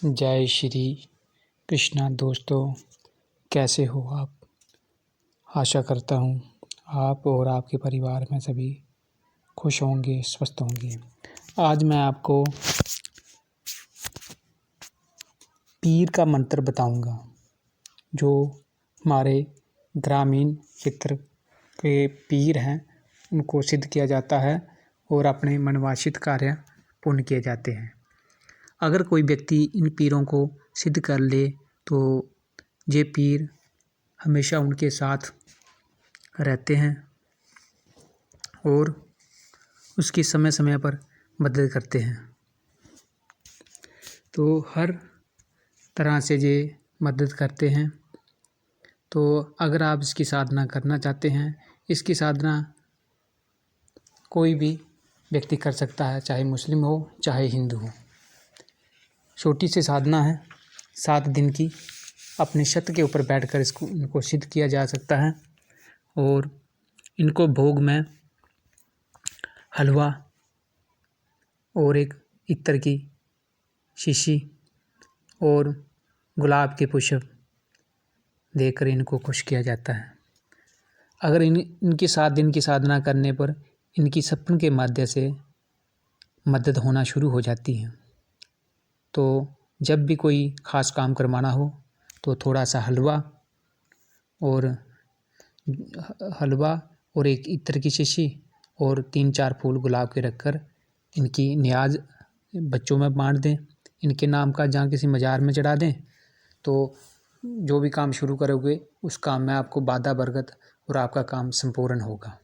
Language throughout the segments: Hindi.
जय श्री कृष्णा दोस्तों, कैसे हो आप। आशा करता हूँ आप और आपके परिवार में सभी खुश होंगे, स्वस्थ होंगे। आज मैं आपको पीर का मंत्र बताऊंगा, जो हमारे ग्रामीण क्षेत्र के पीर हैं उनको सिद्ध किया जाता है और अपने मनवांछित कार्य पूर्ण किए जाते हैं। अगर कोई व्यक्ति इन पीरों को सिद्ध कर ले तो ये पीर हमेशा उनके साथ रहते हैं और उसकी समय समय पर मदद करते हैं। तो हर तरह से ये मदद करते हैं। तो अगर आप इसकी साधना करना चाहते हैं, इसकी साधना कोई भी व्यक्ति कर सकता है, चाहे मुस्लिम हो चाहे हिंदू हो। छोटी सी साधना है, 7 दिन की। अपने छत के ऊपर बैठकर इनको सिद्ध किया जा सकता है और इनको भोग में हलवा और एक इत्र की शीशी और गुलाब के पुष्प देकर इनको खुश किया जाता है। अगर इनकी 7 दिन की साधना करने पर इनकी सपन के माध्यम से मदद होना शुरू हो जाती है। तो जब भी कोई ख़ास काम करवाना हो तो थोड़ा सा हलवा और एक इत्र की शीशी और 3-4 फूल गुलाब के रखकर इनकी नियाज बच्चों में बांट दें। इनके नाम का जहाँ किसी मज़ार में चढ़ा दें। तो जो भी काम शुरू करोगे उस काम में आपको बाधा बरकत और आपका काम संपूर्ण होगा।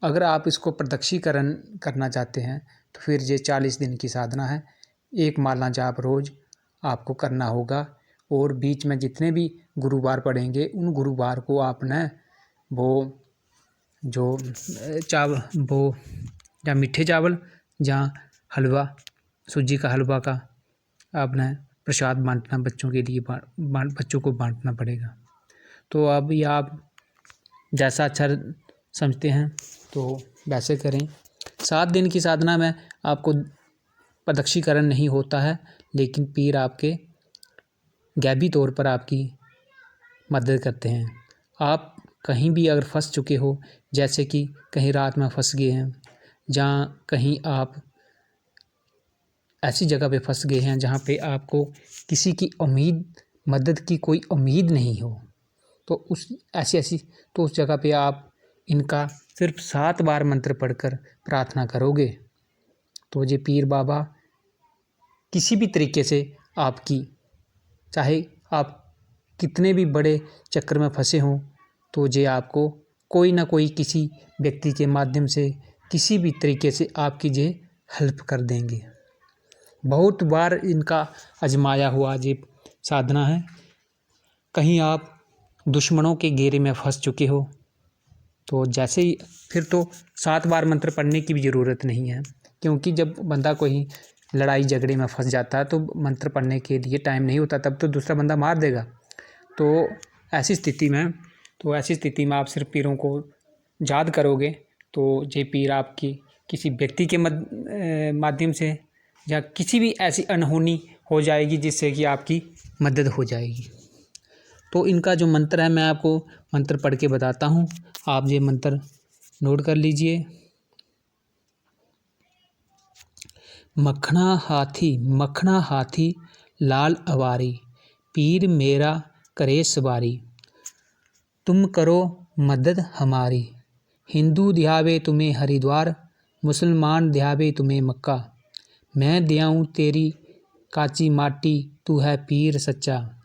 अगर आप इसको प्रदक्षिणीकरण करना चाहते हैं तो फिर ये 40 दिन की साधना है। 1 माला जाप रोज़ आपको करना होगा और बीच में जितने भी गुरुवार पड़ेंगे उन गुरुवार को आपने या मीठे चावल या हलवा, सूजी का हलवा का आपने प्रसाद बांटना बच्चों के लिए बच्चों को बांटना पड़ेगा। तो अब ये आप जैसा अच्छा समझते हैं तो वैसे करें। 7 दिन की साधना में आपको प्रदक्षिणीकरण नहीं होता है, लेकिन पीर आपके गैबी तौर पर आपकी मदद करते हैं। आप कहीं भी अगर फंस चुके हो, जैसे कि कहीं रात में फंस गए हैं, जहाँ कहीं आप ऐसी जगह पे फंस गए हैं जहाँ पे आपको किसी की मदद की कोई उम्मीद नहीं हो, तो उस जगह पे आप इनका सिर्फ 7 बार मंत्र पढ़कर प्रार्थना करोगे तो ये पीर बाबा किसी भी तरीके से आपकी, चाहे आप कितने भी बड़े चक्कर में फंसे हों, तो ये आपको कोई ना कोई किसी व्यक्ति के माध्यम से किसी भी तरीके से आपकी ये हेल्प कर देंगे। बहुत बार इनका आजमाया हुआ ये साधना है। कहीं आप दुश्मनों के घेरे में फंस चुके हो तो जैसे ही फिर तो 7 बार मंत्र पढ़ने की भी ज़रूरत नहीं है, क्योंकि जब बंदा कोई लड़ाई झगड़े में फंस जाता है तो मंत्र पढ़ने के लिए टाइम नहीं होता, तब तो दूसरा बंदा मार देगा। तो ऐसी स्थिति में आप सिर्फ पीरों को याद करोगे तो ये पीर आपकी किसी व्यक्ति के माध्यम से या किसी भी ऐसी अनहोनी हो जाएगी जिससे कि आपकी मदद हो जाएगी। तो इनका जो मंत्र है मैं आपको मंत्र पढ़ के बताता हूँ, आप ये मंत्र नोट कर लीजिए। मखना हाथी लाल अवारी, पीर मेरा करे सवारी, तुम करो मदद हमारी। हिंदू ध्यावे तुम्हें हरिद्वार, मुसलमान ध्यावे तुम्हें मक्का, मैं ध्याऊँ तेरी काची माटी, तू है पीर सच्चा।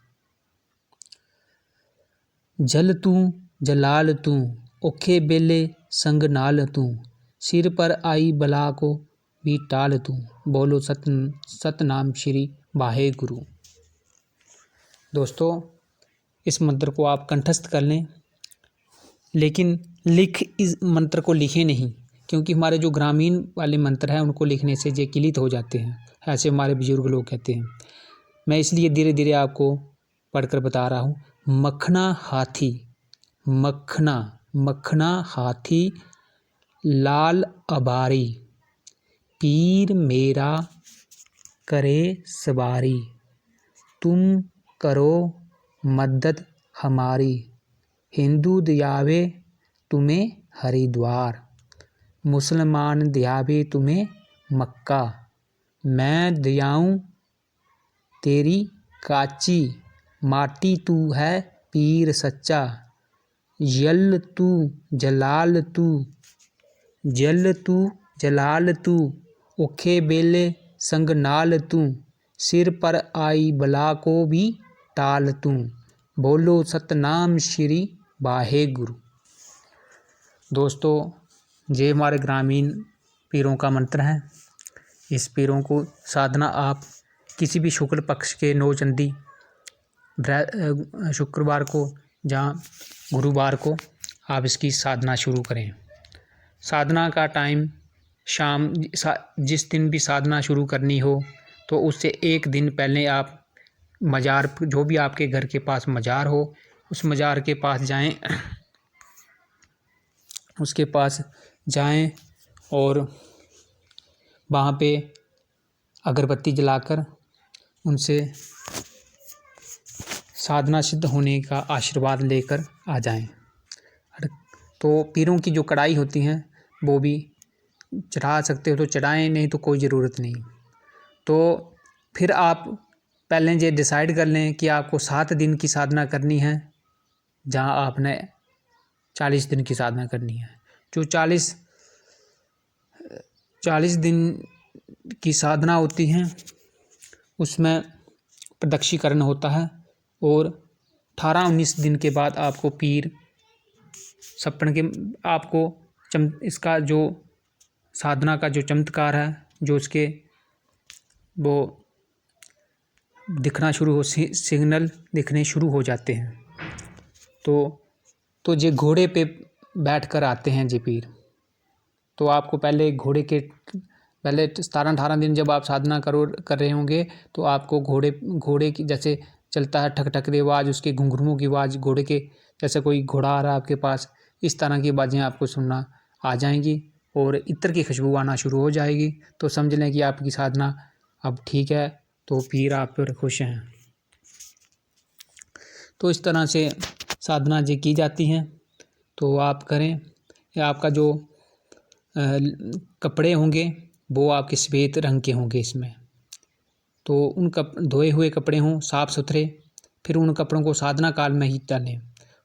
जल तू जलाल तू, औखे बेले संग नाल तू, सिर पर आई बला को भी टाल तू, बोलो सतनाम श्री वाहे गुरु। दोस्तों, इस मंत्र को आप कंठस्थ कर लें, लेकिन इस मंत्र को लिखें नहीं, क्योंकि हमारे जो ग्रामीण वाले मंत्र हैं उनको लिखने से ये किलित हो जाते हैं, ऐसे हमारे बुजुर्ग लोग कहते हैं। मैं इसलिए धीरे धीरे आपको पढ़कर बता रहा हूँ। मखना हाथी लाल अबारी, पीर मेरा करे सवारी, तुम करो मदद हमारी। हिंदू दियावे तुम्हें हरिद्वार, मुसलमान दियावे तुम्हें मक्का, मैं दियाऊं तेरी काची, माटी तू है पीर सच्चा, जल तू जलाल तू, जल तू जलाल तू, औखे बेले संग नाल तू, सिर पर आई बला को भी टाल तू, बोलो सतनाम श्री वाहेगुरु। दोस्तों, ये हमारे ग्रामीण पीरों का मंत्र है। इस पीरों को साधना आप किसी भी शुक्ल पक्ष के 9 चंडी शुक्रवार को जहाँ गुरुवार को आप इसकी साधना शुरू करें। साधना का टाइम शाम, जिस दिन भी साधना शुरू करनी हो तो उससे एक दिन पहले आप मज़ार, जो भी आपके घर के पास मज़ार हो, उस मज़ार के पास जाएं, उसके पास जाएं और वहाँ पे अगरबत्ती जलाकर उनसे साधना सिद्ध होने का आशीर्वाद लेकर आ जाएं। तो पीरों की जो कढ़ाई होती हैं वो भी चढ़ा सकते हो तो चढ़ाएं, नहीं तो कोई ज़रूरत नहीं। तो फिर आप पहले ये डिसाइड कर लें कि आपको 7 दिन की साधना करनी है, जहाँ आपने 40 दिन की साधना करनी है। जो 40 दिन की साधना होती हैं उसमें प्रदक्षिणीकरण होता है और 18-19 दिन के बाद आपको पीर सपन के आपको इसका जो साधना का जो चमत्कार है, जो उसके वो दिखना शुरू हो, सिग्नल दिखने शुरू हो जाते हैं। तो ये घोड़े पे बैठ कर आते हैं ये पीर। तो आपको पहले घोड़े के पहले 17-18 दिन जब आप साधना कर रहे होंगे तो आपको घोड़े की जैसे चलता है ठक ठक की आवाज़, उसके घुंघरुओं की आवाज़, घोड़े के जैसे कोई घोड़ा आ रहा है आपके पास, इस तरह की आवाज़ें आपको सुनना आ जाएंगी और इत्र की खुशबू आना शुरू हो जाएगी। तो समझ लें कि आपकी साधना अब ठीक है, तो पीर आप पर खुश हैं। तो इस तरह से साधना जी की जाती हैं। तो आप करें। आपका जो कपड़े होंगे वो आपके सफ़ेद रंग के होंगे इसमें। तो उन धोए हुए कपड़े हों साफ़ सुथरे, फिर उन कपड़ों को साधना काल में ही डालें।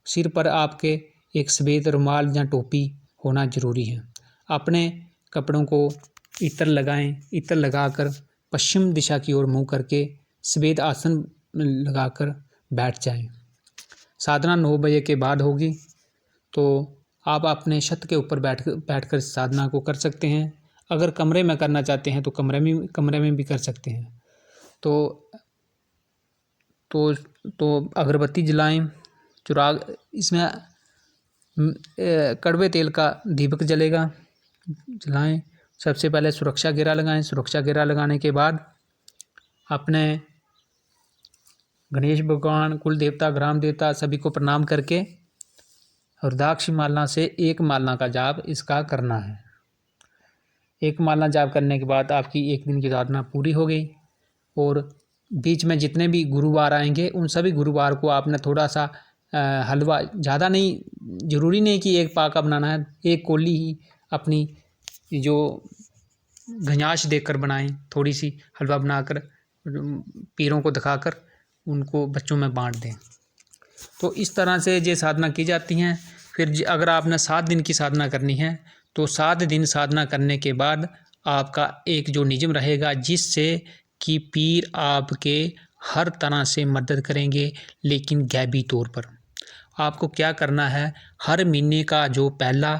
सिर पर आपके एक सफ़ेद रुमाल या टोपी होना ज़रूरी है। अपने कपड़ों को इत्र लगाएं, इत्र लगाकर पश्चिम दिशा की ओर मुँह करके सफ़ेद आसन लगाकर बैठ जाएं। साधना 9 बजे के बाद होगी, तो आप अपने छत के ऊपर बैठकर साधना को कर सकते हैं। अगर कमरे में करना चाहते हैं तो कमरे में भी कर सकते हैं। तो अगरबत्ती जलाएं, चिराग, इसमें कड़वे तेल का दीपक जलाएं। सबसे पहले सुरक्षा घेरा लगाएं। सुरक्षा घेरा लगाने के बाद अपने गणेश भगवान, कुल देवता, ग्राम देवता सभी को प्रणाम करके रुद्राक्ष माला से 1 माला का जाप इसका करना है। 1 माला जाप करने के बाद आपकी 1 दिन की साधना पूरी हो गई। और बीच में जितने भी गुरुवार आएंगे उन सभी गुरुवार को आपने थोड़ा सा हलवा, ज़्यादा नहीं, ज़रूरी नहीं कि 1 पाका बनाना है, 1 कोली ही अपनी जो गंजाश देकर बनाएं, थोड़ी सी हलवा बनाकर पीरों को दिखाकर उनको बच्चों में बांट दें। तो इस तरह से ये साधना की जाती हैं। फिर अगर आपने 7 दिन की साधना करनी है तो 7 दिन साधना करने के बाद आपका एक जो नियम रहेगा जिससे कि पीर आपके हर तरह से मदद करेंगे, लेकिन गैबी तौर पर। आपको क्या करना है, हर महीने का जो पहला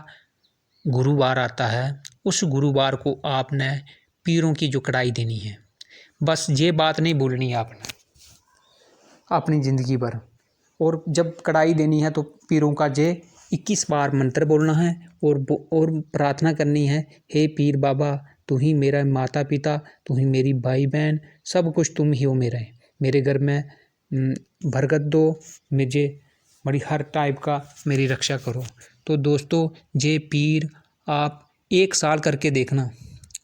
गुरुवार आता है उस गुरुवार को आपने पीरों की जो कढ़ाई देनी है। बस ये बात नहीं भूलनी है आपने अपनी ज़िंदगी भर। और जब कढ़ाई देनी है तो पीरों का 21 बार मंत्र बोलना है और प्रार्थना करनी है, हे पीर बाबा, तू ही मेरा माता पिता, तू ही मेरी भाई बहन, सब कुछ तुम ही हो मेरे घर में बरकत दो, मुझे बड़ी हर टाइप का मेरी रक्षा करो। तो दोस्तों, ये पीर आप 1 साल करके देखना,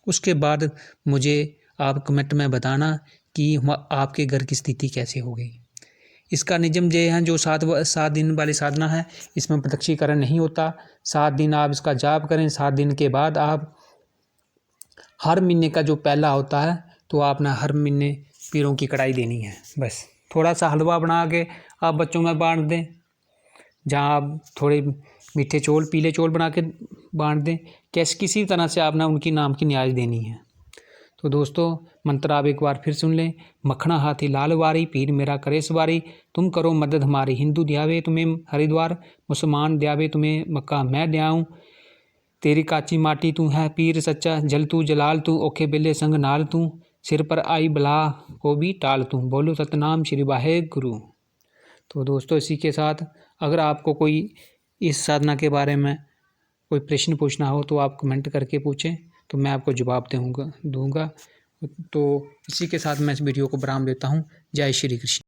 उसके बाद मुझे आप कमेंट में बताना कि आपके घर की स्थिति कैसे हो गई। इसका नियम ये है, जो 7 दिन वाली साधना है, इसमें प्रत्यक्षीकरण नहीं होता। 7 दिन आप इसका जाप करें। 7 दिन के बाद आप हर महीने का जो पहला होता है, तो आपने हर महीने पीरों की कढ़ाई देनी है। बस थोड़ा सा हलवा बना के आप बच्चों में बांट दें, जहाँ आप थोड़े मीठे चौल, पीले चौल बना के बांट दें। किसी तरह से आपने उनकी नाम की न्याज देनी है। तो दोस्तों, मंत्र आप एक बार फिर सुन लें। मखना हाथी लाल वारी, पीर मेरा करे सवारी, तुम करो मदद हमारी। हिंदू द्यावे तुम्हें हरिद्वार, मुसलमान द्यावे तुम्हें मक्का, मैं द्याऊँ तेरी काची माटी तू है पीर सच्चा, जल तू जलाल तू, ओखे बेले संग नाल तू, सिर पर आई बला को भी टाल तू, बोलो सतनाम श्री वाहे गुरु। तो दोस्तों, इसी के साथ अगर आपको कोई इस साधना के बारे में कोई प्रश्न पूछना हो तो आप कमेंट करके पूछें, तो मैं आपको जवाब दूंगा। तो इसी के साथ मैं इस वीडियो को विराम देता हूँ। जय श्री कृष्ण।